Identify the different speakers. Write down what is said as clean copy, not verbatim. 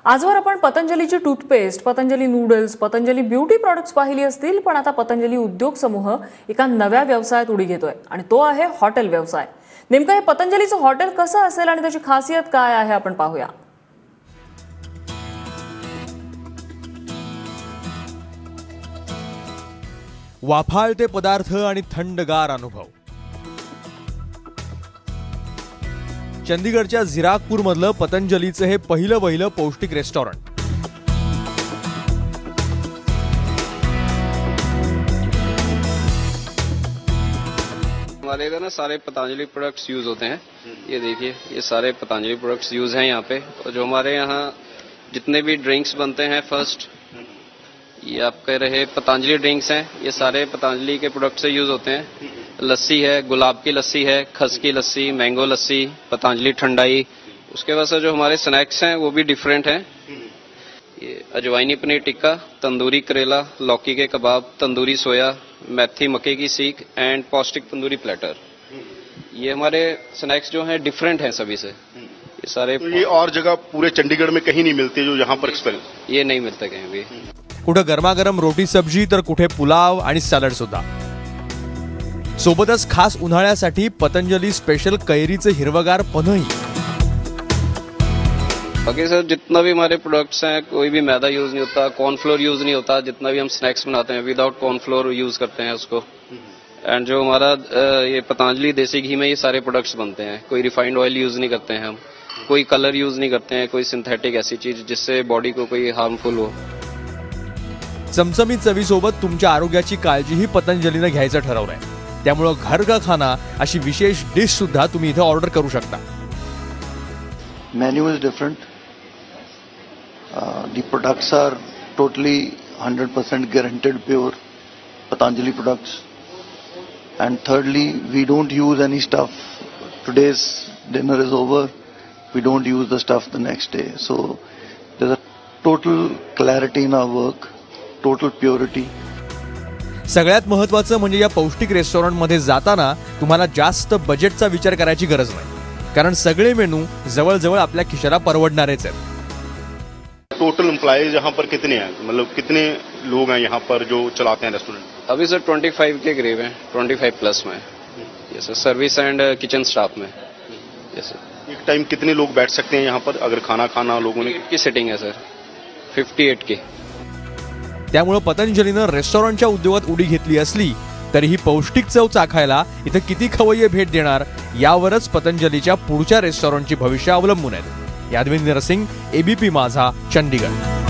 Speaker 1: आजवर आपण पतंजलीची toothpaste, Patanjali noodles, Patanjali beauty products पाहिली असतील, पण आता पतंजली उद्योग समूह एका नव्या व्यवसायात उडी घेतोय आणि तो आहे हॉटेल व्यवसाय। नेमकं हे पतंजलीचं हॉटेल कसं असेल आणि त्याची खासियत काय आहे आपण पाहूया।
Speaker 2: वाफाळते पदार्थ आणि थंडगार अनुभव। चंदीगडच्या झिराकपूर मधलं पतंजलीचं हे पहिलं पौष्टिक रेस्टॉरंट।
Speaker 3: हमारे इधर ना सारे पतंजलि प्रोडक्ट्स यूज होते हैं। ये देखिए, ये सारे पतंजलि प्रोडक्ट्स यूज हैं यहाँ पे। और जो हमारे यहाँ जितने भी ड्रिंक्स बनते हैं, फर्स्ट ये आप कह रहे पतंजलि ड्रिंक्स हैं, ये सारे पतंजलि के प्रोडक्ट से यूज होते हैं। लस्सी है, गुलाब की लस्सी है, खस की लस्सी, मैंगो लस्सी, पतंजलि ठंडाई। उसके बाद से जो हमारे स्नैक्स हैं वो भी डिफरेंट हैं। ये अजवाइनी पनीर टिक्का, तंदूरी करेला, लौकी के कबाब, तंदूरी सोया, मेथी मक्के की सीख एंड पौष्टिक तंदूरी प्लेटर। ये हमारे स्नैक्स जो हैं डिफरेंट हैं सभी से। ये सारे
Speaker 4: तो ये और जगह पूरे चंडीगढ़ में कहीं नहीं मिलते जो यहाँ पर एक्सपीरियंस?
Speaker 3: ये नहीं मिलते कहीं भी।
Speaker 2: कुठे गरमागरम रोटी सब्जी तर कुठे पुलाव आणि सॅलड सुद्धा। सोबतच खास उन्हाळ्यासाठी पतंजली स्पेशल कैरीचे हिरवगार पन्हही।
Speaker 3: बाकी सर जितना भी हमारे प्रोडक्ट्स हैं, कोई भी मैदा यूज नहीं होता, कॉर्नफ्लोर यूज नहीं होता। जितना भी हम स्नैक्स बनाते हैं विदाउट कॉर्नफ्लोर यूज करते हैं उसको। एंड जो हमारा ये पतंजलि देसी घी में ये सारे प्रोडक्ट्स बनते हैं। कोई रिफाइंड ऑयल यूज नहीं करते हैं हम, कोई कलर यूज नहीं करते हैं, कोई सिंथेटिक ऐसी चीज जिससे बॉडी को कोई हार्मफुल हो।
Speaker 2: चमचमीत चवीसोबत तुमच्या आरोग्याची काळजीही पतंजलीने घ्यायचं ठरवलंय। त्यामुळे घर का खाना अशी विशेष डिश सुद्धा तुम्ही इथे ऑर्डर करू शकता।
Speaker 5: Menu is different. The products are totally 100% guaranteed pure Patanjali products. And thirdly, we don't use any stuff. Today's dinner is over. We don't use the stuff the next day. So there's a total clarity in our work, total purity.
Speaker 2: सगळ्यात महत्त्वाचं म्हणजे या पौष्टिक restaurant मध्ये जाताना तुम्हाला जास्त बजेटचा विचार करायची गरज नाही, कारण सगळे मेनू जवळ-जवळ आपल्या खिशाला परवडणारेच आहेत।
Speaker 4: टोटल एम्प्लॉइज यहाँ पर कितने हैं, मतलब कितने लोग हैं यहाँ पर जो चलाते हैं रेस्टोरेंट?
Speaker 3: अभी सर 25 के करीब हैं, 25 प्लस में। Yes sir, service and kitchen staff में। Yes sir.
Speaker 4: एक टाइम कितने लोग बैठ सकते हैं यहाँ पर अगर खाना खाना लोगों ने?
Speaker 3: की सेटिंग है सर, 58 की।
Speaker 2: त्यामुळे पतंजलीनं रेस्टॉरंटच्या उद्योगात उडी घेतली असली तरीही पौष्टिक चव चाखायला इथे किती खवय्ये भेट देणार यावरच पतंजलीच्या पुढच्या रेस्टॉरंटची भविष्य अवलंबून आहे। यादविंदर सिंग, एबीपी माझा, चंडीगड।